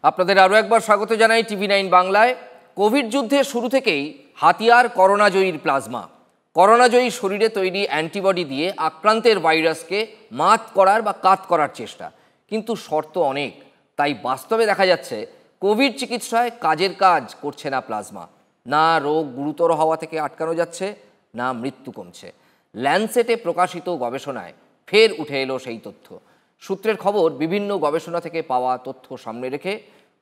আপনাদের আরও একবার স্বাগত জানাই TV9 বাংলায়। কোভিড যুদ্ধের শুরু থেকেই হাতিয়ার করোনাজয়ীর প্লাজমা। করোনাজয়ী শরীরে তৈরি অ্যান্টিবডি দিয়ে আক্রান্তের ভাইরাসকে মাত করার বা কাত করার চেষ্টা, কিন্তু শর্ত অনেক। তাই বাস্তবে দেখা যাচ্ছে কোভিড চিকিৎসায় কাজের কাজ করছে না প্লাজমা। না রোগ গুরুতর হওয়া থেকে আটকানো যাচ্ছে, না মৃত্যু কমছে। ল্যান্সেটে প্রকাশিত গবেষণায় ফের উঠে এলো সেই তথ্য। সূত্রের খবর, বিভিন্ন গবেষণা থেকে পাওয়া তথ্য সামনে রেখে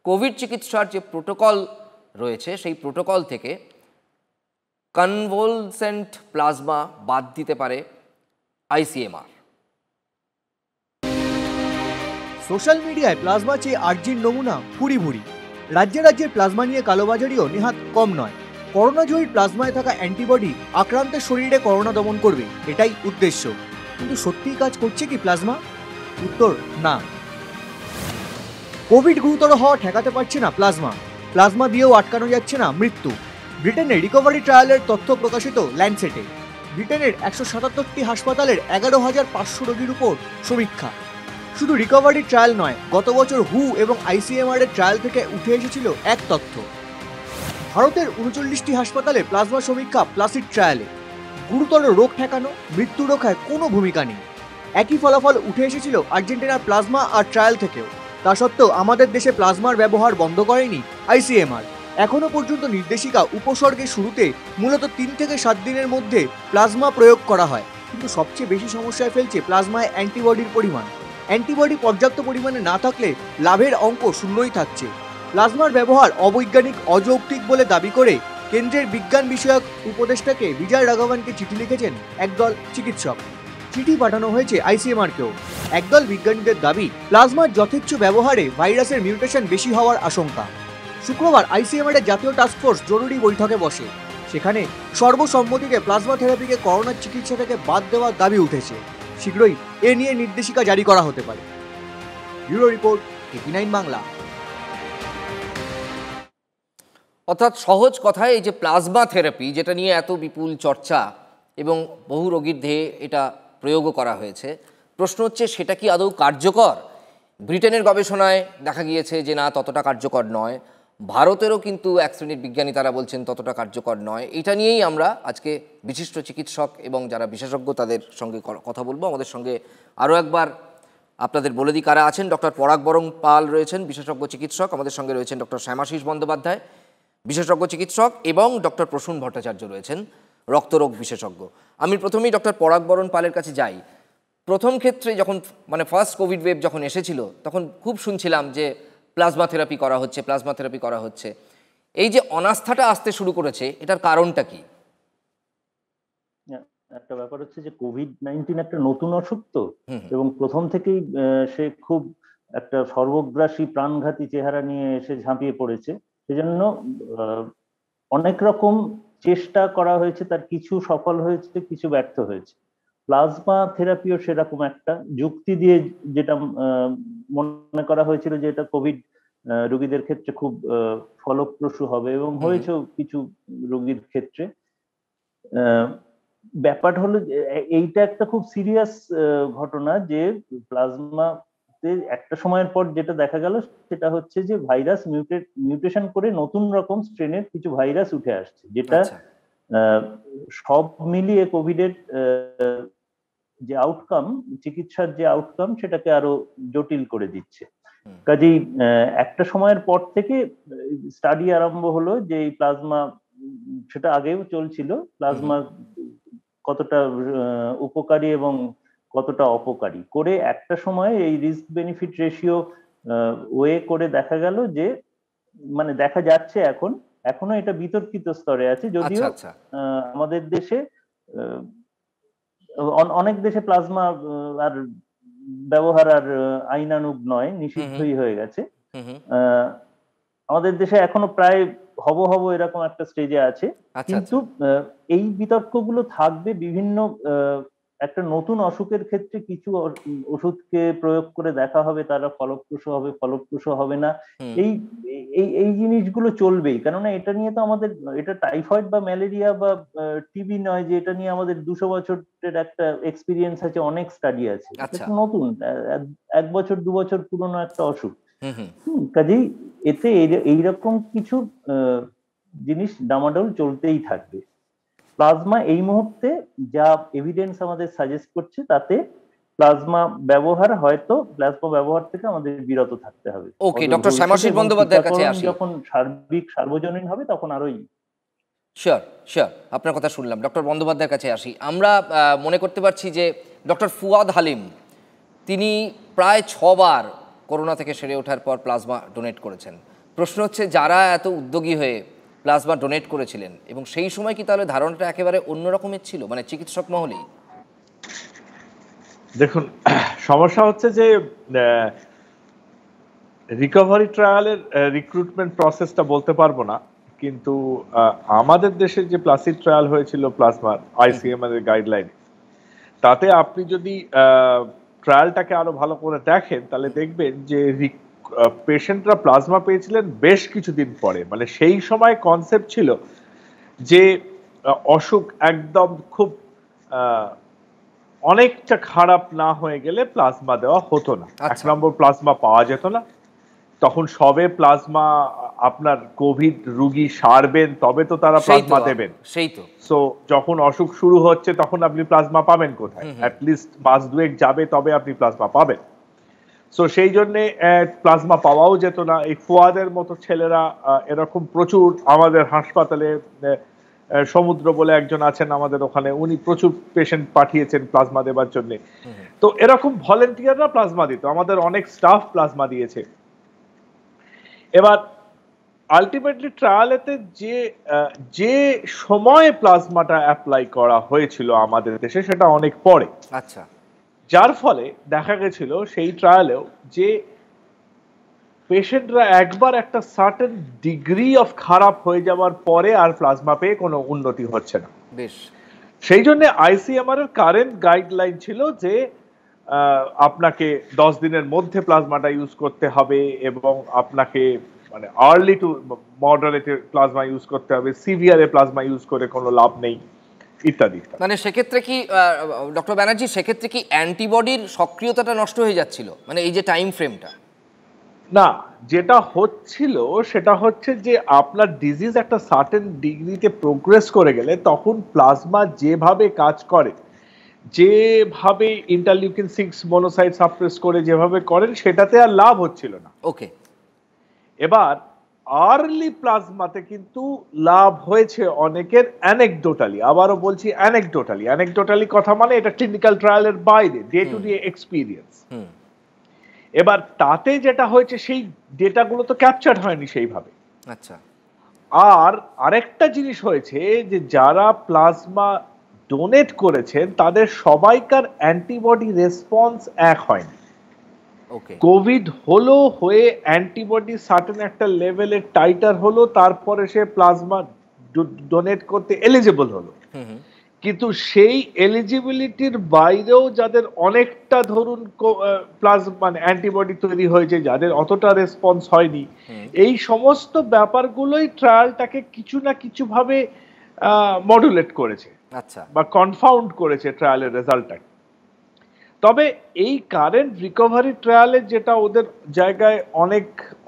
কোভিড চিকিৎসার যে প্রোটোকল রয়েছে সেই প্রোটোকল থেকে কনভলসেন্ট প্লাজমা বাদ দিতে পারে ICMR। সোশ্যাল মিডিয়ায় প্লাজমা চেয়ে আর্জির নমুনা ভুরি ভুরি। রাজ্যে রাজ্যে প্লাজমা নিয়ে কালোবাজারিও নেহাত কম নয়। করোনাজয়ীর প্লাজমায় থাকা অ্যান্টিবডি আক্রান্তের শরীরে করোনা দমন করবে, এটাই উদ্দেশ্য। কিন্তু সত্যিই কাজ করছে কি প্লাজমা? উত্তর না। কোভিড গুরুতর হওয়া ঠেকাতে পারছে না প্লাজমা। প্লাজমা দিয়েও আটকানো যাচ্ছে না মৃত্যু। ব্রিটেনে রিকভারি ট্রায়ালের তথ্য প্রকাশিত ল্যান্সেটে। ব্রিটেনের 177টি হাসপাতালের 11,500 রোগীর উপর সমীক্ষা। শুধু রিকভারি ট্রায়াল নয়, গত বছর হু এবং ICMR এর ট্রায়াল থেকে উঠে এসেছিল এক তথ্য। ভারতের 39টি হাসপাতালে প্লাজমা সমীক্ষা প্লাসিড ট্রায়ালে। গুরুতর রোগ ঠেকানো, মৃত্যু রক্ষায় কোনো ভূমিকা নেই। একই ফলাফল উঠে এসেছিল আর্জেন্টিনার প্লাজমা আর ট্রায়াল থেকেও। তা সত্ত্বেও আমাদের দেশে প্লাজমার ব্যবহার বন্ধ করেনি ICMR। এখনো পর্যন্ত নির্দেশিকা উপসর্গের শুরুতে মূলত 3 থেকে 7 দিনের মধ্যে প্লাজমা প্রয়োগ করা হয়। কিন্তু সবচেয়ে বেশি সমস্যায় ফেলছে প্লাজমায় অ্যান্টিবডির পরিমাণ। অ্যান্টিবডি পর্যাপ্ত পরিমাণে না থাকলে লাভের অঙ্ক শূন্যই থাকছে। প্লাজমার ব্যবহার অবৈজ্ঞানিক, অযৌক্তিক বলে দাবি করে কেন্দ্রের বিজ্ঞান বিষয়ক উপদেষ্টাকে বিজয় রাঘবনকে চিঠি লিখেছেন একদল চিকিৎসক। চিঠি পাঠানো হয়েছে ICMR-কেও। একদল বিজ্ঞানীদের দাবি, প্লাজমার যথেচ্ছ ব্যবহারে ভাইরাসের মিউটেশন বেশি হওয়ার আশঙ্কা। শুক্রবার ICMR-এর জাতীয় টাস্কফোর্স জরুরি বৈঠকে বসে। সেখানে সর্বসম্মতিতে প্লাজমা থেরাপিকে করোনার চিকিৎসা থেকে বাদ দেওয়ার দাবি উঠেছে। শীঘ্রই এ নিয়ে নির্দেশিকা জারি করা হতে পারে। Bureau report, TV9 Bangla. অর্থাৎ সহজ কথায়, এই যে প্লাজমা থেরাপি, যেটা নিয়ে এত বিপুল চর্চা এবং বহু রোগীর দেহে এটা প্রয়োগও করা হয়েছে, প্রশ্ন হচ্ছে সেটা কি আদৌ কার্যকর? ব্রিটেনের গবেষণায় দেখা গিয়েছে যে না, ততটা কার্যকর নয়। ভারতেরও কিন্তু এক শ্রেণীর বিজ্ঞানী তারা বলছেন ততটা কার্যকর নয়। এটা নিয়েই আমরা আজকে বিশিষ্ট চিকিৎসক এবং যারা বিশেষজ্ঞ তাদের সঙ্গে কথা বলবো। আমাদের সঙ্গে আরও একবার আপনাদের বলে দিই কারা আছেন। ডক্টর পরাগবরণ পাল রয়েছেন, বিশেষজ্ঞ চিকিৎসক। আমাদের সঙ্গে রয়েছেন ডক্টর শ্যামাশিস বন্দ্যোপাধ্যায়, বিশেষজ্ঞ চিকিৎসক, এবং ডক্টর প্রসূন ভট্টাচার্য রয়েছেন, রক্তরোগ বিশেষজ্ঞ। আমি প্রথমেই ডক্টর পরাগবরণ পালের কাছে যাই। প্রথম ক্ষেত্রে যখন ফার্স্ট কোভিড ওয়েভ যখন এসেছিল, তখন খুব শুনছিলাম যে প্লাজমা থেরাপি করা হচ্ছে, প্লাজমা থেরাপি করা হচ্ছে। এই যে অনাস্থাটা আসতে শুরু করেছে, এটার কারণটা কি? একটা ব্যাপার হচ্ছে যে COVID-19 একটা নতুন অসুখ তো, এবং প্রথম থেকেই সে খুব একটা সর্বগ্রাসী প্রাণঘাতী চেহারা নিয়ে এসে ঝাঁপিয়ে পড়েছে। সেজন্য অনেক রকম চেষ্টা করা হয়েছে, তার কিছু সফল হয়েছে, কিছু ব্যর্থ হয়েছে। প্লাজমা থেরাপিও সেরকম একটা যুক্তি দিয়ে, যেটা মনে করা হয়েছিল যে এটা কোভিড রোগীদের ক্ষেত্রে খুব ফলপ্রসূ হবে, এবং হয়েছেও কিছু রোগীর ক্ষেত্রে। ব্যাপার হলো এইটা একটা খুব সিরিয়াস ঘটনা যে প্লাজমাতে একটা সময়ের পর যেটা দেখা গেল সেটা হচ্ছে যে ভাইরাস মিউটেশন করে নতুন রকম স্ট্রেনের কিছু ভাইরাস উঠে আসছে, যেটা সব মিলিয়ে কোভিডের যে আউটকাম, চিকিৎসার যে আউটকাম, সেটাকে আরো জটিল করে দিচ্ছে। কাজেই একটা সময়ের পর থেকে স্টাডি আরম্ভ হলো যে এই প্লাজমা, সেটা আগেও চলছিল, প্লাজমা কতটা উপকারী এবং কতটা অপকারী করে একটা সময় এই রিস্ক বেনিফিট রেশিও ওয়ে করে দেখা গেল যে, মানে দেখা যাচ্ছে এখনো এটা বিতর্কিত স্তরে আছে, যদিও আমাদের দেশে অনেক দেশে প্লাজমা আর ব্যবহার আর আইনানুগ নয়, নিষিদ্ধই হয়ে গেছে। আমাদের দেশে এখনো প্রায় হব এরকম একটা স্টেজে আছে। কিন্তু এই বিতর্কগুলো থাকবে। বিভিন্ন একটা নতুন অসুখের ক্ষেত্রে কিছু ওষুধকে প্রয়োগ করে দেখা হবে, তারা ফলপ্রসূ হবে না। এই জিনিসগুলো চলবেই, কেননা এটা নিয়ে তো আমাদের, এটা টাইফয়েড বা ম্যালেরিয়া বা টিবি নয় যে এটা নিয়ে আমাদের 200 বছরের একটা এক্সপিরিয়েন্স আছে, অনেক স্টাডি আছে। এটা নতুন 1 বছর 2 বছর পুরনো একটা অসুখ। কাজেই এতে এইরকম কিছু জিনিস ডামাডোল চলতেই থাকবে। প্লাজমা এই মুহূর্তে যা এভিডেন্স আমাদের সাজেস্ট করছে তাতে প্লাজমা ব্যবহার থেকে আমাদের বিরত থাকতে হবে। ওকে, ডক্টর শ্যামাশীষ বন্দ্যোপাধ্যায়ের কাছে আসি। যখন সার্বজনীন হবে তখন আরোই শিওর শিওর, আপনার কথা শুনলাম। ডক্টর বন্দ্যোপাধ্যায়ের কাছে আসি। আমরা মনে করতে পারছি যে ডক্টর ফুয়াদ হালিম তিনি প্রায় 6 বার করোনা থেকে সেরে ওঠার পর প্লাজমা ডোনেট করেছেন। প্রশ্ন হচ্ছে, যারা এত উদ্যোগী হয়ে প্লাজমা ডোনেট করেছিলেন এবং সেই সময় কি তাহলে ধারণাটা একেবারে অন্য রকমের ছিল, মানে চিকিৎসক মহলেই? দেখুন, সমস্যা হচ্ছে যে রিকভারি ট্রায়ালের রিক্রুটমেন্ট প্রসেসটা বলতে পারবো না, কিন্তু আমাদের দেশে যে প্লাসিড ট্রায়াল হয়েছিল প্লাজমার আইসিএমআর এর গাইডলাইন, তাতে আপনি যদি ট্রায়ালটাকে আরো ভালো করে দেখেন তাহলে দেখবেন যে পেশেন্টরা প্লাজমা পেয়েছিলেন বেশ কিছুদিন পরে। মানে সেই সময় কনসেপ্ট ছিল যে অসুখ একদম খুব অনেকটা খারাপ না হয়ে গেলে প্লাজমা দেওয়া হতো না। 1 নম্বর, প্লাজমা পাওয়া যেত না তখন। সবে প্লাজমা আপনার কোভিড রোগী সারবেন তবে তো তারা প্লাজমা দেবেন। সেই তো। সো যখন অসুখ শুরু হচ্ছে তখন আপনি প্লাজমা পাবেন কোথায়? অ্যাটলিস্ট মাস 2 যাবে তবে আপনি প্লাজমা পাবেন। সো সেই জন্যে প্লাজমা পাওয়াও যেত না। এই ফুয়াদের মতো ছেলেরা এরকম প্রচুর আমাদের হাসপাতালে, সমুদ্র বলে একজন আছেন আমাদের ওখানে, উনি প্রচুর পেশেন্ট পাঠিয়েছেন প্লাজমা দেবার জন্য। তো এরকম ভলেন্টিয়াররা প্লাজমা দিত, আমাদের অনেক স্টাফ প্লাজমা দিয়েছে। এবার আলটিমেটলি ট্রায়ালেতে যে সময়ে প্লাজমাটা অ্যাপ্লাই করা হয়েছিল আমাদের দেশে সেটা অনেক পরে। আচ্ছা। যার ফলে দেখা গেছিল সেই ট্রায়ালেও যে পেশেন্টরা একবার একটা সার্টেন ডিগ্রি অফ খারাপ হয়ে যাওয়ার পরে আর প্লাজমা পেয়ে কোনো উন্নতি হচ্ছে না। বেশ। সেই জন্য আইসিএমআর এর কারেন্ট গাইডলাইন ছিল যে আপনাকে 10 দিনের মধ্যে প্লাজমাটা ইউজ করতে হবে এবং আপনাকে মানে early to moderate plasma use করতে হবে, সিভিয়ার প্লাজমা ইউজ করে কোনো লাভ নেই ইত্যাদি। মানে সেক্ষেত্রে কি ডক্টর ব্যানার্জি, সেক্ষেত্রে কি অ্যান্টিবডির সক্রিয়তাটা নষ্ট হয়ে যাচ্ছিল, মানে এই যে টাইম ফ্রেমটা? না, যেটা হচ্ছিল সেটা হচ্ছে যে আপনার ডিজিজ একটা সার্টেন ডিগ্রিতে প্রোগ্রেস করে গেলে তখন প্লাজমা যেভাবে কাজ করে, যেভাবে ইন্টারলিউকিন 6 মনোসাইট সাপ্রেস করে যেভাবে করেন, সেটাতে আর লাভ হচ্ছিল না। ওকে। এবার আর্লি প্লাজমাতে কিন্তু লাভ হয়েছে অনেকের অ্যানেকডোটালি। আবারও বলছি অ্যানেকডোটালি কথা মানে এটা ক্লিনিক্যাল ট্রায়ালের বাইরে, ডে টু ডে এক্সপিরিয়েন্স। এবার তাতে যেটা হয়েছে সেই ডেটাগুলো তো ক্যাপচার হয়নি সেইভাবে। আচ্ছা। আর আরেকটা জিনিস হয়েছে যে যারা প্লাজমা ডোনেট করেছেন তাদের সবাইকার অ্যান্টিবডি রেসপন্স এক হয়নি। কোভিড হলো, হয়ে অ্যান্টিবডি সার্টেন একটা লেভেলের টাইটার হলো, তারপরে সে প্লাজমা ডোনেট করতে এলিজিবল হলো। কিন্তু সেই এলিজিবিলিটির বাইরেও যাদের অনেকটা ধরুন মানে অ্যান্টিবডি তৈরি হয়েছে, যাদের অতটা রেসপন্স হয়নি, এই সমস্ত ব্যাপারগুলোই ট্রায়ালটাকে কিছু না কিছু ভাবে মডুলেট করেছে, আচ্ছা, বা কনফাউন্ড করেছে ট্রায়ালের রেজাল্টটাকে। তবে এই কারেন্ট রিকভারি ট্রায়ালে যেটা ওদের জায়গায়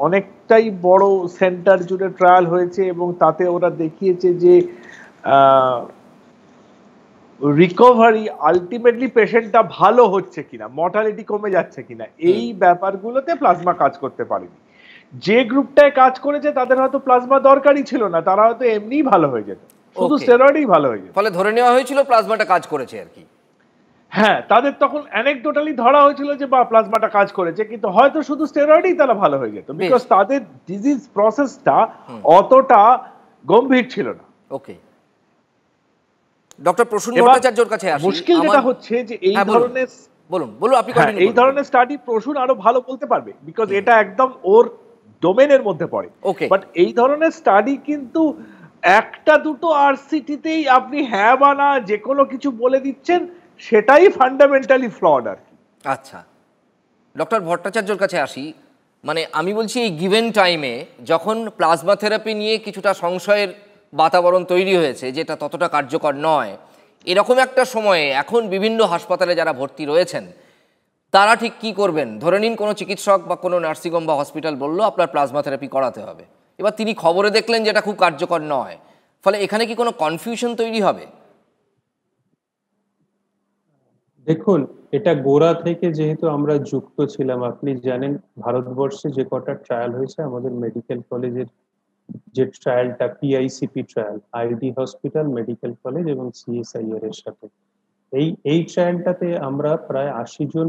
অনেকটাই বড় সেন্টার জুড়ে ট্রায়াল হয়েছে এবং তাতে ওরা দেখিয়েছে যে রিকভারি আলটিমেটলি পেশেন্টটা ভালো হচ্ছে কিনা, মর্টালিটি কমে যাচ্ছে কিনা, এই ব্যাপারগুলোতে প্লাজমা কাজ করতে পারেনি। যে গ্রুপটায় কাজ করেছে তাদের হয়তো প্লাজমা দরকারই ছিল না, তারা হয়তো এমনিই ভালো হয়ে যেত, শুধু স্টেরয়েডই ভালো হয়ে যেত। ফলে ধরে নেওয়া হয়েছিল প্লাজমাটা কাজ করেছে আর কি। হ্যাঁ, তাদের তখন অ্যানেকডোটালি ধরা হয়েছিল যে বা প্লাজমাটা কাজ করেছে, কিন্তু হয়তো শুধু স্টেরয়েডই তারা ভালো হয়ে যেত, বিকজ তাদের ডিজিজ প্রসেসটা অতটা গম্ভীর ছিল না। ওকে, ডক্টর প্রসূন ভট্টাচার্যর কাছে আসি। মুশকিল যেটা হচ্ছে যে এই ধরনের বলুন আপনি কন্টিনিউ করুন। এই ধরনের স্টাডি প্রসূন আরো ভালো বলতে পারবে, বিকজ এটা একদম ওর ডোমেনের মধ্যে পড়ে। বাট এই ধরনের স্টাডি কিন্তু একটা দুটো আরসিটিতেই আপনি হ্যাঁ বা না যে কোনো কিছু বলে দিচ্ছেন, সেটাই ফান্ডামেন্টালি ফ্লড আর কি। আচ্ছা, ডক্টর ভট্টাচার্যর কাছে আসি। মানে আমি বলছি এই গিভেন টাইমে যখন প্লাজমা থেরাপি নিয়ে কিছুটা সংশয়ের বাতাবরণ তৈরি হয়েছে, যেটা ততটা কার্যকর নয়, এরকম একটা সময়ে এখন বিভিন্ন হাসপাতালে যারা ভর্তি রয়েছেন তারা ঠিক কি করবেন? ধরে নিন কোনো চিকিৎসক বা কোনো নার্সিংহোম বা হসপিটাল বললো আপনার প্লাজমা থেরাপি করাতে হবে, এবার তিনি খবরে দেখলেন যে এটা খুব কার্যকর নয়, ফলে এখানে কি কোনো কনফিউশন তৈরি হবে? দেখুন, এটা গোড়া থেকে যেহেতু আমরা যুক্ত ছিলাম, আপনি জানেন ভারতবর্ষে যে কটা ট্রায়াল হয়েছে আমাদের মেডিকেল কলেজের, যে ট্রায়ালটা PICP trial, ID hospital, medical college এবং সিএসআইআর এর সাথে, এই ট্রায়ালটাতে আমরা প্রায় 80 জন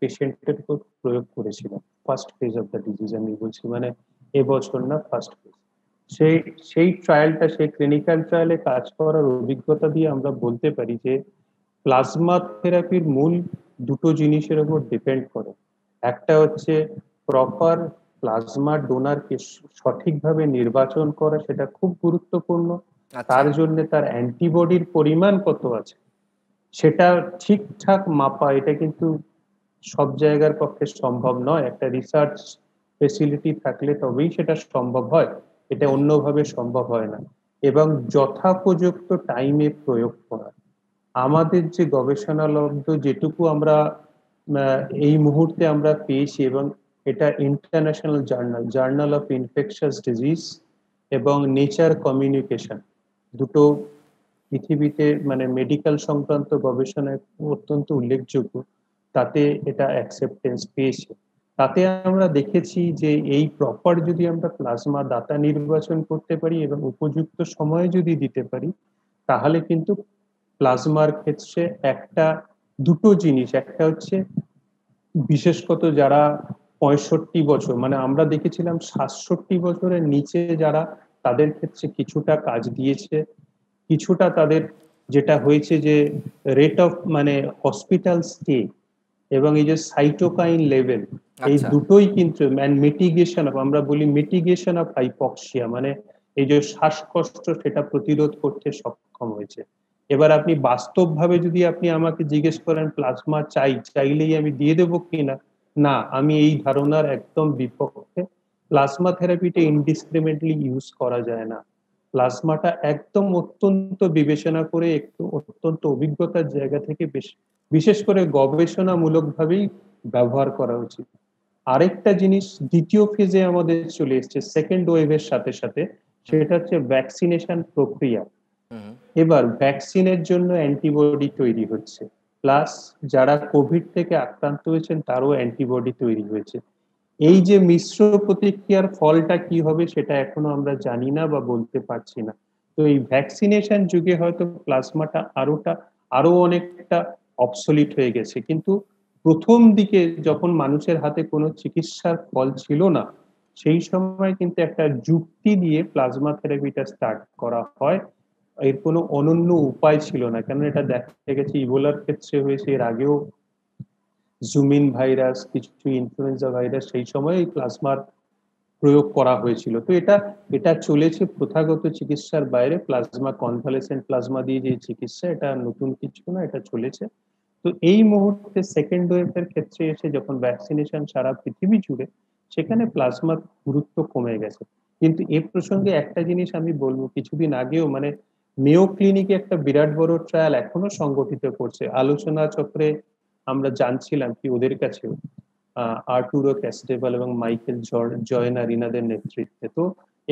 পেশেন্টের উপর প্রয়োগ করেছিলাম। First phase of the disease আমি বলছি, মানে এবছর না, ফার্স্ট ফেজ। সেই সেই ট্রায়ালটা, সেই ক্লিনিক্যাল ট্রায়ালে কাজ করার অভিজ্ঞতা দিয়ে আমরা বলতে পারি যে প্লাজমা থেরাপির মূল দুটো জিনিসের উপর ডিপেন্ড করে। একটা হচ্ছে প্রপার প্লাজমা ডোনারকে সঠিকভাবে নির্বাচন করা, সেটা খুব গুরুত্বপূর্ণ। তার জন্য তার অ্যান্টিবডির পরিমাণ কত আছে সেটা ঠিকঠাক মাপা, এটা কিন্তু সব জায়গার পক্ষে সম্ভব নয়। একটা রিসার্চ ফেসিলিটি থাকলে তবেই সেটা সম্ভব হয়, এটা অন্যভাবে সম্ভব হয় না। এবং যথাপযুক্ত টাইমে প্রয়োগ করা। আমাদের যে গবেষণালব্ধ যেটুকু আমরা এই মুহূর্তে আমরা পেয়েছি, এবং এটা international journal of infectious disease এবং নেচার কমিউনিকেশন, দুটো পৃথিবীতে মানে মেডিকেল সংক্রান্ত গবেষণায় অত্যন্ত উল্লেখযোগ্য, তাতে এটা অ্যাকসেপ্টেন্স পেয়েছে। তাতে আমরা দেখেছি যে এই প্রপার যদি আমরা প্লাজমা দাতা নির্বাচন করতে পারি এবং উপযুক্ত সময়ে যদি দিতে পারি, তাহলে কিন্তু প্লাজমার ক্ষেত্রে দুটো জিনিস, একটা হচ্ছে বিশেষত যারা 65 বছর, মানে আমরা দেখেছিলাম 67 বছরের নিচে যারা, তাদের ক্ষেত্রে কিছুটা কাজ দিয়েছে, কিছুটা তাদের যেটা হয়েছে যে রেট অফ মানে হসপিটাল স্টে এবং এই যে সাইটোকাইন লেভেল, এই দুটোই কিন্তু মিটিগেশন অফ, আমরা বলি মিটিগেশন অফ হাইপক্সিয়া, মানে এই যে শ্বাসকষ্ট সেটা প্রতিরোধ করতে সক্ষম হয়েছে। এবার আপনি বাস্তবভাবে যদি আপনি আমাকে জিজ্ঞেস করেন প্লাজমা চাইলেই আমি দিয়ে দেবো কিনা, না, আমি এই ধারণার একদম বিপক্ষে। প্লাজমা থেরাপিটা ইনডিসক্রিমিনেটলি ইউজ করা যায় না। প্লাজমাটা একদম অত্যন্ত বিবেচনা করে, একটু অত্যন্ত অভিজ্ঞতার জায়গা থেকে বিশেষ করে গবেষণামূলকভাবেই ব্যবহার করা উচিত। আরেকটা জিনিস দ্বিতীয় ফেজে আমাদের চলে এসছে সেকেন্ড ওয়েভের সাথে সাথে, সেটা হচ্ছে ভ্যাকসিনেশন প্রক্রিয়া। এবার ভ্যাকসিনের জন্য অ্যান্টিবডি তৈরি হচ্ছে, প্লাস যারা কোভিড থেকে আক্রান্ত হয়েছেন তারও অ্যান্টিবডি তৈরি হয়েছে। এই যে মিশ্র প্রতিক্রিয়ার ফলটা কি হবে সেটা এখনো আমরা জানি না বা বলতে পারছি না। তো এই ভ্যাকসিনেশন যুগে হয়তো প্লাজমাটা আরো অনেকটা অবসলিট হয়ে গেছে, কিন্তু প্রথম দিকে যখন মানুষের হাতে কোনো চিকিৎসার ফল ছিল না, সেই সময় কিন্তু একটা যুক্তি দিয়ে প্লাজমা থেরাপিটা স্টার্ট করা হয়। এর কোনো অনন্য উপায় ছিল না, কেন এটা দেখা গেছে ইবোলার ক্ষেত্রে হয়েছে, এর আগেও জুমিন ভাইরাস, কিছু ইনফ্লুয়েঞ্জা ভাইরাস, সেই সময় এই প্লাজমার প্রয়োগ করা হয়েছিল। তো এটা চলেছে প্রথাগত চিকিৎসার বাইরে। প্লাজমা কনভালেসেন্ট প্লাজমা দিয়ে যে চিকিৎসা, এটা নতুন কিছু না, এটা চলেছে। তো এই মুহূর্তে সেকেন্ড ওয়েভের ক্ষেত্রে এসে যখন ভ্যাকসিনেশন সারা পৃথিবী জুড়ে, সেখানে প্লাজমার গুরুত্ব কমে গেছে। কিন্তু এ প্রসঙ্গে একটা জিনিস আমি বলবো, কিছুদিন আগেও মানে মেয়ো ক্লিনিকে একটা বিরাট বড় ট্রায়াল এখনো সংগঠিত করছে। আলোচনা চক্রে আমরা জানছিলাম কি ওদের কাছেও আর্টুরো ক্যাস্টেভাল এবং মাইকেল জয়নার ইনাদের নেতৃত্বে। তো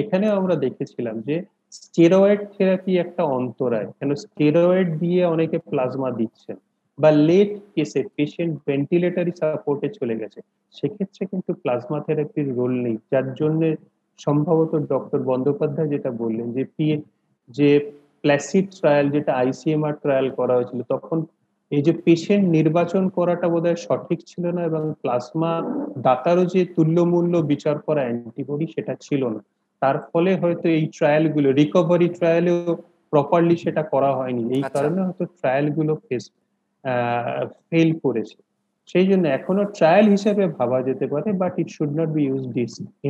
এখানেও আমরা দেখেছিলাম যে স্টেরয়েড থেরাপি একটা অন্তরায়, কেন স্টেরয়েড দিয়ে অনেকে প্লাজমা দিচ্ছেন, বা লেট কেসে পেশেন্ট ভেন্টিলেটরি সাপোর্টে চলে গেছে, সেক্ষেত্রে কিন্তু প্লাজমা থেরাপির রোল নেই। যার জন্য সম্ভবত ডক্টর বন্দ্যোপাধ্যায় যেটা বললেন যে প্ল্যাসিড ট্রায়াল, যেটা আইসিএমআর ট্রায়াল করা হয়েছিল, তখন এই যে পেশেন্ট নির্বাচন করাটা বোধহয় সঠিক ছিল না, এবং প্লাজমা দাতারও যে তুল্যমূল্য বিচার করা অ্যান্টিবডি সেটা ছিল না। তার ফলে হয়তো এই ট্রায়ালগুলো রিকভারি ট্রায়ালেও প্রপারলি সেটা করা হয়নি, এই কারণে হয়তো ট্রায়ালগুলো ফেল করেছে। সেই জন্য এখনো ট্রায়াল হিসেবে ভাবা যেতে পারে, but it should not be used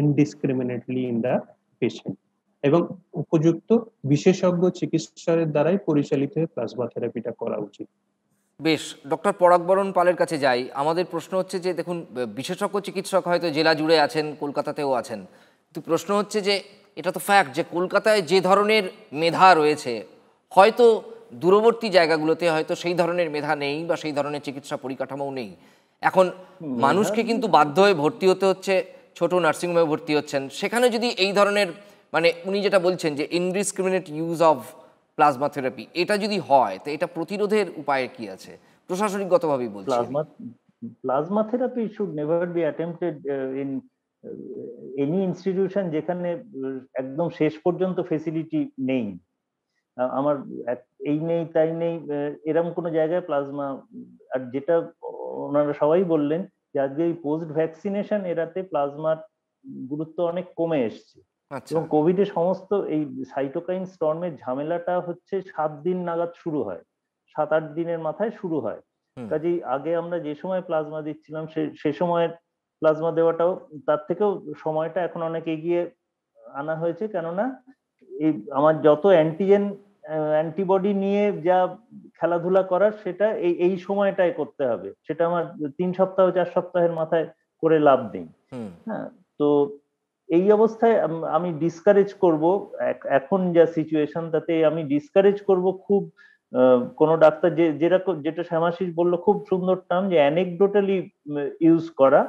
indiscriminately in the patient, এবং উপযুক্ত বিশেষজ্ঞ চিকিৎসকের দ্বারাই পরিচালিত হয়ে প্লাজমা থেরাপিটা করা উচিত। বেশ, ডক্টর পরাগবরণ পালের কাছে যাই। আমাদের প্রশ্ন হচ্ছে যে দেখুন, বিশেষজ্ঞ চিকিৎসক হয়তো জেলা জুড়ে আছেন, কলকাতাতেও আছেন, কিন্তু প্রশ্ন হচ্ছে যে এটা তো ফ্যাক্ট যে কলকাতায় যে ধরনের মেধা রয়েছে, হয়তো দূরবর্তী জায়গাগুলোতে হয়তো সেই ধরনের মেধা নেই বা সেই ধরনের চিকিৎসা পরিকাঠামোও নেই। এখন মানুষকে কিন্তু বাধ্য হয়ে ভর্তি হতে হচ্ছে, ছোট নার্সিংহোমে ভর্তি হচ্ছেন, সেখানে যদি এই ধরনের মানে উনি যেটা বলছেন যে indiscriminate use of plasma therapy, এটা যদি হয় তো এটা প্রতিরোধের উপায় কি আছে? প্রশাসনিকগতভাবেই বলছি। Plasma therapy should never be attempted in any institution যেখানে একদম শেষ পর্যন্ত ফেসিলিটি নেই। আমার এই নেই তাই নেই এরকম কোনো জায়গায় প্লাজমা, আর যেটা ওনারা সবাই বললেন যে আজকে এই পোস্ট ভ্যাকসিনেশন এরাতে প্লাজমার গুরুত্ব অনেক কমে এসছে। এবং কোভিড এর সমস্ত এই সাইটোকাইন স্টর্মের ঝামেলাটা হচ্ছে 7 দিন নাগাদ শুরু হয়, 7-8 দিনের মাথায় শুরু হয়। কাজেই আগে আমরা যে সময় প্লাজমা দিচ্ছিলাম সে সময়ের প্লাজমা দেওয়াটাও তার থেকেও সময়টা এখন অনেক এগিয়ে আনা হয়েছে, কেননা এই আমার যত অ্যান্টিবডি নিয়ে যা খেলাধুলা করার সেটা এই সময়টায় করতে হবে, সেটা আমার 3 সপ্তাহ 4 সপ্তাহের মাথায় করে লাভ নেই। হ্যাঁ, তো এই অবস্থায় আমি ডিসকারেজ করব, এখন যা সিচুয়েশন তাতে আমি ডিসকারেজ করব খুব কোন ডাক্তার যেটা শ্যামাশিস বললো খুব সুন্দর টার্ম, যে অ্যানেকডোটালি ইউজ করা।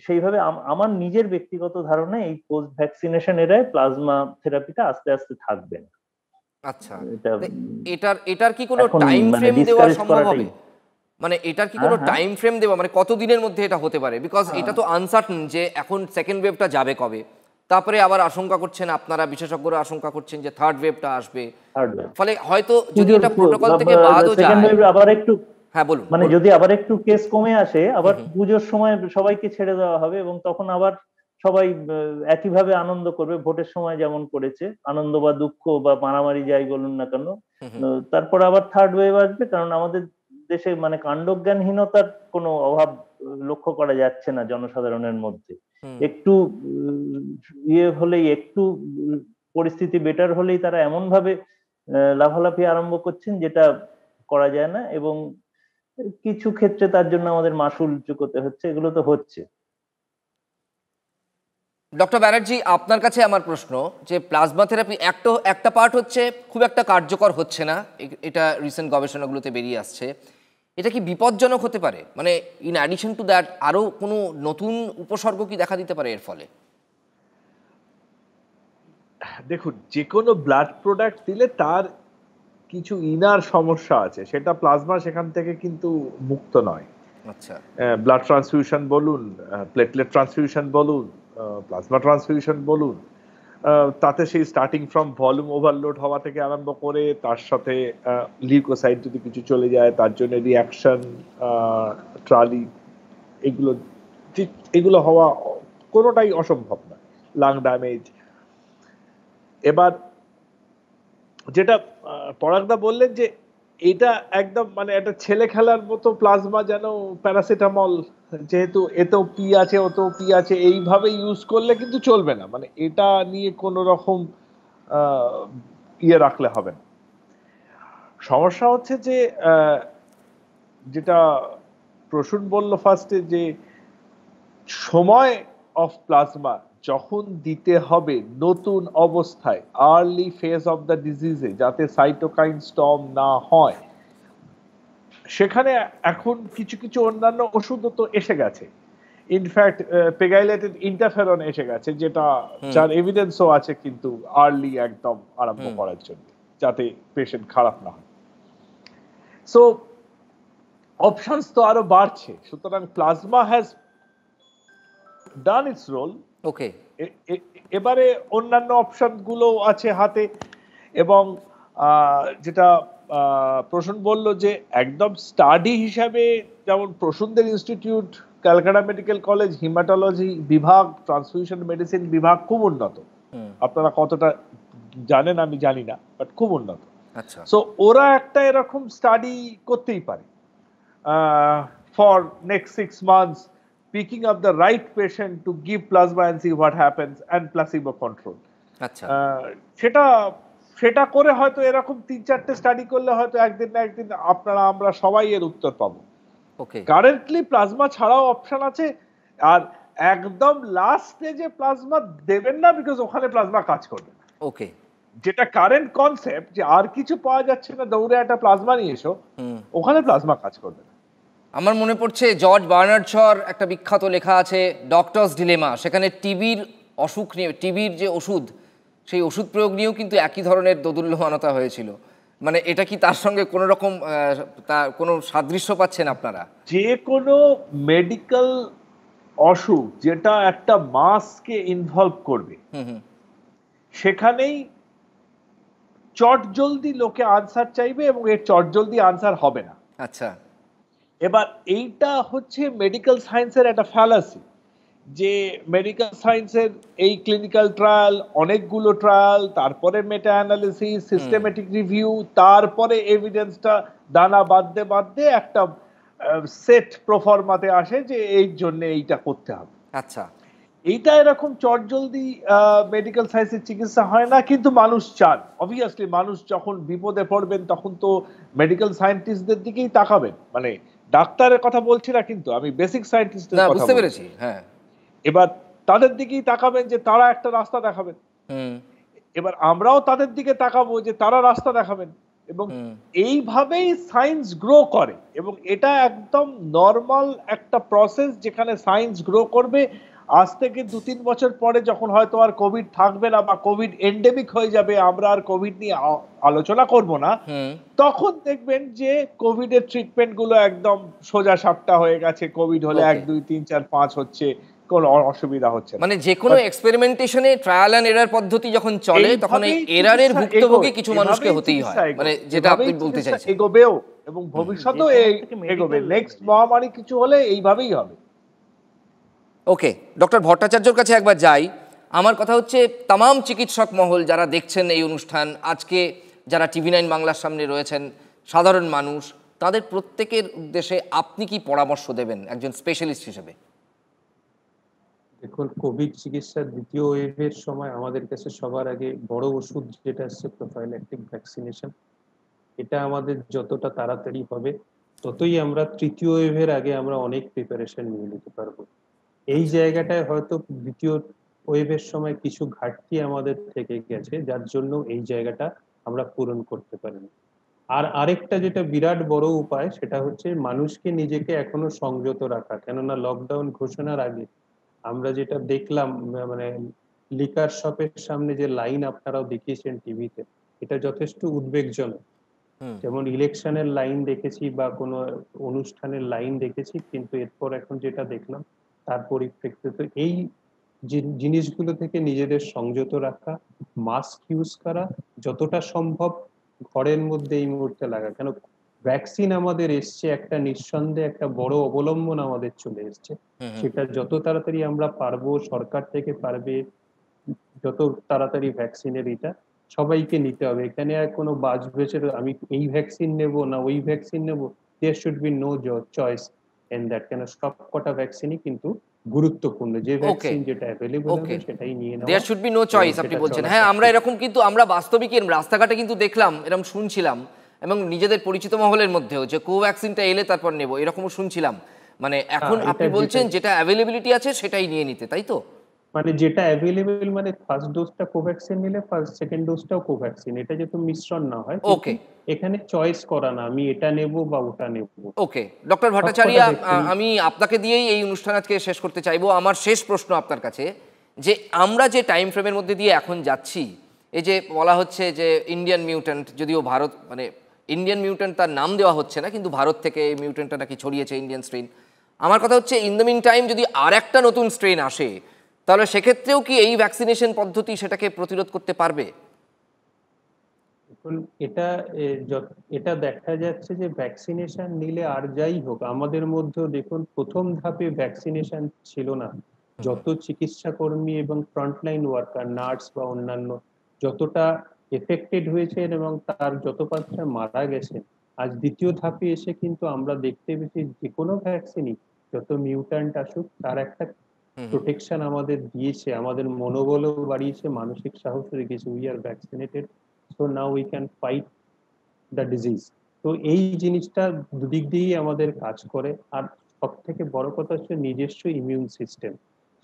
সেইভাবে আমার নিজের ব্যক্তিগত ধারণা এই পোস্ট ভ্যাকসিনেশন এরায় প্লাজমা থেরাপিটা আস্তে আস্তে থাকবে না। আচ্ছা, এটার কি কোনো টাইম ফ্রেম দেওয়া সম্ভব হবে? মানে এটার কি কোনো টাইম ফ্রেম দেওয়া, মানে কত দিনের মধ্যে এটা হতে পারে? বিকজ এটা তো আনসার্টেন যে এখন সেকেন্ড ওয়েভটা যাবে কবে, তারপরে আবার আশঙ্কা করছেন আপনারা, বিশেষজ্ঞরা আশঙ্কা করছেন যে থার্ড ওয়েভটা আসবে, ফলে হয়তো যদি এটা প্রোটোকল থেকে বাদও যায় আবার একটু, হ্যাঁ বলুন, মানে যদি আবার একটু কেস কমে আসে আবার পুজোর সময় সবাইকে ছেড়ে দেওয়া হবে এবং তখন আবার সবাই একইভাবে আনন্দ করবে, ভোটের সময় যেমন করেছে, আনন্দ বা দুঃখ বা মারামারি যাই বলুন না কেন, তারপর আবার থার্ড ওয়েভ আসবে। কারণ আমাদের দেশে মানে কাণ্ডজ্ঞানহীনতার কোনো অভাব লক্ষ্য করা যাচ্ছে না জনসাধারণের মধ্যে। একটু হলেই, একটু পরিস্থিতি বেটার হলেই তারা এমন ভাবে লাফালাফি আরম্ভ করছেন যেটা করা যায় না, এবং কিছু ক্ষেত্রে তার জন্য আমাদের মাসুল চুকোতে হচ্ছে, এগুলো তো হচ্ছে। ডক্টর ব্যানার্জি, আপনার কাছে আমার প্রশ্ন যে প্লাজমা থেরাপি একটা পার্ট হচ্ছে খুব একটা কার্যকর হচ্ছে না, এটা রিসেন্ট গবেষণাগুলোতে বেরিয়ে আসছে, এটা কি বিপজ্জনক হতে পারে? মানে ইন অ্যাডিশন টু দ্যাট আরো কোনো নতুন উপসর্গ কি দেখা দিতে পারে এর ফলে? দেখুন, যে কোনো ব্লাড প্রোডাক্ট দিলে তার কিছু ইনার সমস্যা আছে, সেটা প্লাজমা সেখান থেকে কিন্তু মুক্ত নয়। আচ্ছা, ব্লাড ট্রান্সফিউশন বলুন, প্লেটলেট ট্রান্সফিউশন বলুন, প্লাজমা ট্রান্সফিউশন বলুন, তাতে সেই স্টার্টিং ফ্রম ভলিউম ওভারলোড হওয়া থেকে আরম্ভ করে তার সাথে লিউকোসাইট যদি কিছু চলে যায় তার জন্য রিয়াকশন, ট্রালি, এগুলো হওয়া কোনোটাই অসম্ভব না, লাং ড্যামেজ। এবার যেটা পরাগদা বললেন যে এটা একদম মানে একটা ছেলে খেলার মতো প্লাজমা, যেন প্যারাসিটামল, যেহেতু এতেও পি আছে ওতেও পি আছে, এইভাবে ইউজ করলে কিন্তু চলবে না। মানে এটা নিয়ে কোনো রকম রাখলে হবে না। সমস্যা হচ্ছে যে যেটা প্রসূন বলল ফার্স্টে, যে সময় অফ প্লাজমা যখন দিতে হবে নতুন অবস্থায়, আর্লি ফেজ অফ দ্য ডিজিজে, যাতে সাইটোকাইন স্টর্ম না হয়, সেখানে এখন কিছু কিছু অন্যান্য ওষুধও তো এসে গেছে। ইনফ্যাক্ট পেগাইলেটেড ইন্টারফেরন এসে গেছে, যেটা যার এভিডেন্সও আছে কিন্তু আর্লি একদম আরম্ভ করার জন্য, যাতে পেশেন্ট খারাপ না হয়। সো অপশনস তো আরো বাড়ছে, সুতরাং plasma has done its role. Okay, এবারে অন্যান্য অপশন গুলো আছে হাতে, এবং যেটা প্রসূন বলল যে একদম স্টাডি হিসাবে, যেমন প্রসূনদের institute, Calcutta medical college hematology বিভাগ, ট্রান্সফিউশন মেডিসিন বিভাগ খুব উন্নত। আপনারা কতটা জানেন আমি জানি না, বাট খুব উন্নত। আচ্ছা, সো ওরা একটা এরকম স্টাডি করতেই পারে for next 6 months, picking up the right patient to give plasma and see what happens, and placebo control. আচ্ছা, সেটা করে হয়তো এরকম 3-4টে স্টাডি করলে হয়তো একদিন না একদিন আপনারা আমরা সবাই এর উত্তর পাবো। ওকে, কারেন্টলি প্লাজমা ছাড়াও অপশন আছে, আর একদম লাস্ট স্টেজে প্লাজমা দেবেন না, বিকজ ওখানে প্লাজমা কাজ করবে। ওকে, যেটা কারেন্ট কনসেপ্ট যে আর কিছু পাওয়া যাচ্ছে না, দৌড়ে একটা প্লাজমা নিয়ে এসো, ওখানে প্লাজমা কাজ করবে না। আমার মনে পড়ছে জর্জ বার্নার্ড শর একটা বিখ্যাত লেখা আছে ডক্টরস ডিলেমা, সেখানে টিবির অসুখ নিয়ে, টিবির যে ওষুধ, সেই ওষুধ প্রয়োগ নিয়েও কিন্তু একই ধরনের দোদুল্যমানতা হয়েছিল। মানে এটা কি তার সঙ্গে কোনো রকম তার কোনো সাদৃশ্য পাচ্ছেন আপনারা? যে কোনো মেডিকেল অসুখ যেটা একটা মাসকে ইনভলভ করবে, সেখানেই চটজলদি লোকে আনসার চাইবে এবং এর চটজলদি আনসার হবে না। আচ্ছা, এবার এইটা হচ্ছে মেডিকেল সায়েন্সের একটা ফ্যালাসি, যে মেডিকেল সায়েন্সের এই ক্লিনিক্যাল ট্রায়াল, অনেকগুলো ট্রায়াল, তারপরে মেটা অ্যানালিসিস, সিস্টেমেটিক রিভিউ, তারপরে এভিডেন্সটা দানা বাঁধতে বাঁধতে একটা সেট প্রফরমাতে আসে যে এই জন্য এইটা করতে হবে। আচ্ছা, এইটা এরকম চটজলদি মেডিকেল সায়েন্সের চিকিৎসা হয় না, কিন্তু মানুষ চান। অবভিয়াসলি মানুষ যখন বিপদে পড়বেন তখন তো মেডিকেল সায়েন্টিস্টদের দিকেই তাকাবেন, মানে ডাক্তারের কথা বলছি না, কিন্তু আমি বেসিক সায়েন্টিস্টের না কথা বুঝতে বলছি। পেরেছি, হ্যাঁ। এবার তাদের দিকেই তাকাবেন যে তারা একটা রাস্তা দেখাবেন, এবার আমরাও তাদের দিকে তাকাবো যে তারা রাস্তা দেখাবেন, এবং এইভাবেই সায়েন্স গ্রো করে। এবং এটা একদম নর্মাল একটা প্রসেস যেখানে সায়েন্স গ্রো করবে। আজ থেকে 2-3 বছর পরে যখন হয়তো আর কোভিড থাকবে না বা কোভিড এন্ডেমিক হয়ে যাবে, আমরা আর কোভিড নিয়ে আলোচনা করব না, তখন দেখবেন যে কোভিড এর ট্রিটমেন্ট গুলো একদম সোজা সাপটা হয়ে গেছে। কোভিড হলে 1, 2, 3, 4, 5 হচ্ছে, কোনো অসুবিধা হচ্ছে না। মানে যে কোনো এক্সপেরিমেন্টেশনে ট্রায়াল এন্ড এরর পদ্ধতি যখন চলে তখন এই এররের ভুক্তভোগী কিছু মানুষকে হতেই হয়, মানে যেটা আপনি বলতে চাইছেন। এগোবেও এবং ভবিষ্যতেও এগোবে। নেক্সট মহামারী কিছু হলে এইভাবেই হবে। ওকে, ডক্টর ভট্টাচার্যর কাছে একবার যাই। আমার কথা হচ্ছে তামাম চিকিৎসক মহল যারা দেখছেন এই অনুষ্ঠান, আজকে যারা TV9 বাংলার সামনে রয়েছেন, সাধারণ মানুষ, তাদের প্রত্যেকের উদ্দেশ্যে আপনি কি পরামর্শ দেবেন একজন স্পেশালিস্ট হিসেবে? দেখুন, কোভিড চিকিৎসার দ্বিতীয় ওয়েভের সময় আমাদের কাছে সবার আগে বড় ওষুধ যেটা আসছে প্রোফাইল্যাকটিক ভ্যাকসিনেশন। এটা আমাদের যতটা তাড়াতাড়ি হবে ততই আমরা তৃতীয় ওয়েভের আগে আমরা অনেক প্রিপারেশন নিয়ে নিতে পারবো। এই জায়গাটায় হয়তো দ্বিতীয় ওয়েভের সময় কিছু ঘাটতি আমাদের থেকে গেছে, যার জন্য এই জায়গাটা আমরা পূরণ করতে পারিনি। আর আরেকটা যেটা বিরাট বড় উপায়, সেটা হচ্ছে মানুষকে নিজেকে এখনো সংযত রাখা। কেননা লকডাউন ঘোষণার আগে আমরা যেটা দেখলাম, মানে লিকার শপের সামনে যে লাইন আপনারাও দেখিয়েছেন টিভিতে, এটা যথেষ্ট উদ্বেগজনক। যেমন ইলেকশনের লাইন দেখেছি বা কোনো অনুষ্ঠানের লাইন দেখেছি, কিন্তু এরপর এখন যেটা দেখলাম তার পরিপ্রেক্ষিতে এই জিনিসগুলো থেকে নিজেদের সংযত রাখা, মাস্ক ইউজ করা, যতটা সম্ভব ঘরের মধ্যে এই মুহূর্তে লাগা। কেন ভ্যাকসিন আমাদের এসছে, একটা নিঃসন্দেহে একটা বড় অবলম্বন আমাদের চলে এসছে। সেটা যত তাড়াতাড়ি আমরা পারবো, সরকার থেকে পারবে, যত তাড়াতাড়ি ভ্যাকসিনের এটা সবাইকে নিতে হবে। এখানে আর কোনো বাজ বেছের আমি এই ভ্যাকসিন নেব না ওই ভ্যাকসিন নেব, there should be no choice in that. কেন সব কটা ভ্যাকসিনই কিন্তু গুরুত্বপূর্ণ, যে ভ্যাকসিন যেটা অ্যাভেলেবল হবে সেটাই নিয়ে নেওয়া। There should be no choice আপনি বলছেন। হ্যাঁ, আমরা এরকম কিন্তু আমরা বাস্তবিক রাস্তাঘাটে কিন্তু দেখলাম, এরকম শুনছিলাম, এবং নিজেদের পরিচিত মহলের মধ্যেও যে কোভ্যাক্সিনটা এলে তারপর নেব, এরকমও শুনছিলাম। মানে এখন আপনি বলছেন যেটা অ্যাভেলেবিলিটি আছে সেটাই নিয়ে নিতে, তাই তো? মানে যেটা অ্যাভেলেবল, মানে ফার্স্ট ডোজটা কোভ্যাক্সিন নিলে ফার্স্ট সেকেন্ড ডোজটাও কোভ্যাক্সিন, এটা যেহেতু মিশ্রণ না হয়, ওকে, এখানে চয়েস করা না আমি এটা নেব বা ওটা নেব। ওকে, ডক্টর ভট্টাচার্য, আমি আপনাকে দিয়েই এই অনুষ্ঠান আজকে শেষ করতে চাইবো। আমার শেষ প্রশ্ন আপনার কাছে, যে আমরা যে টাইম ফ্রেমের মধ্যে দিয়ে এখন যাচ্ছি, এই যে বলা হচ্ছে যে ইন্ডিয়ান মিউট্যান্ট, যদিও ভারত, মানে ইন্ডিয়ান মিউট্যান্ট তার নাম দেওয়া হচ্ছে না, কিন্তু ভারত থেকে এই মিউট্যান্টটা নাকি ছড়িয়েছে, ইন্ডিয়ান স্ট্রেন। আমার কথা হচ্ছে ইন দ্য মিন টাইম যদি আর একটা নতুন স্ট্রেন আসে, তাহলে সেক্ষেত্রেও কি এই ভ্যাকসিনেশন পদ্ধতি সেটাকে প্রতিরোধ করতে পারবে? এখন এটা দেখা যাচ্ছে যে ভ্যাকসিনেশন নিলে আর যাই হোক, আমাদের মধ্যেও দেখুন প্রথম ধাপে ভ্যাকসিনেশন ছিল না। যত চিকিৎসা কর্মী এবং ফ্রন্টলাইন ওয়ার্কার, নার্স বা অন্যান্য যতটা এফেক্টেড হয়েছেন এবং তার যত পাঁচটা মারা গেছেন, আজ দ্বিতীয় ধাপে এসে কিন্তু আমরা দেখতে পেয়েছি যে কোনো ভ্যাকসিনই যত মিউট্যান্ট আসুক তার একটা প্রোটেকশন আমাদের দিয়েছে, আমাদের মনোবলও বাড়িয়েছে, মানসিক সাহস রেখেছে। We are vaccinated, so now we can fight the disease. তো এই জিনিসটা দুদিক দিয়েই আমাদের কাজ করে। আর সব থেকে বড় কথা হচ্ছে নিজস্ব ইমিউন সিস্টেম,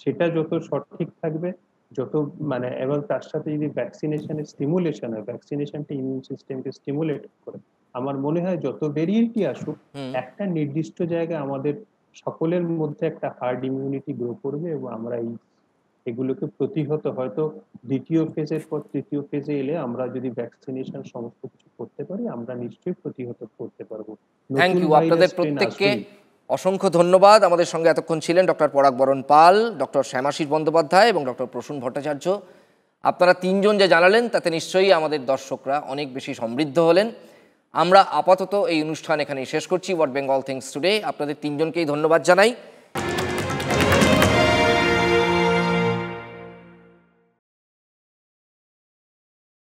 সেটা যত সঠিক থাকবে যত মানে, এবং তার সাথে যদি ভ্যাকসিনেশনের স্টিমুলেশন হয়, ভ্যাকসিনেশনটা ইমিউন সিস্টেমকে স্টিমুলেট করে, আমার মনে হয় যত ভেরিয়েন্টই আসুক একটা নির্দিষ্ট জায়গায় আমাদের সকলের মধ্যে একটা হার্ড ইমিউনিটি গ্রো করবে এবং আমরা এগুলোকে প্রতিহত, হয়তো দ্বিতীয় ফেজের পর তৃতীয় ফেজে এলে আমরা যদি ভ্যাকসিনেশন সমস্ত কিছু করতে পারি, আমরা নিশ্চয়ই প্রতিহত করতে পারবো। থ্যাংক ইউ আপনাদের প্রত্যেককে, অসংখ্য ধন্যবাদ। আমাদের সঙ্গে এতক্ষণ ছিলেন ডক্টর পরাগ বরণ পাল, ডক্টর শ্যামাশিস বন্দ্যোপাধ্যায় এবং ডক্টর প্রসূন ভট্টাচার্য। আপনারা তিনজন যে জানালেন তাতে নিশ্চয়ই আমাদের দর্শকরা অনেক বেশি সমৃদ্ধ হলেন। আমরা আপাতত এই অনুষ্ঠান এখানেই শেষ করছি, হোয়াট বেঙ্গল থিংস টুডে। আপনাদের তিনজনকেই ধন্যবাদ জানাই।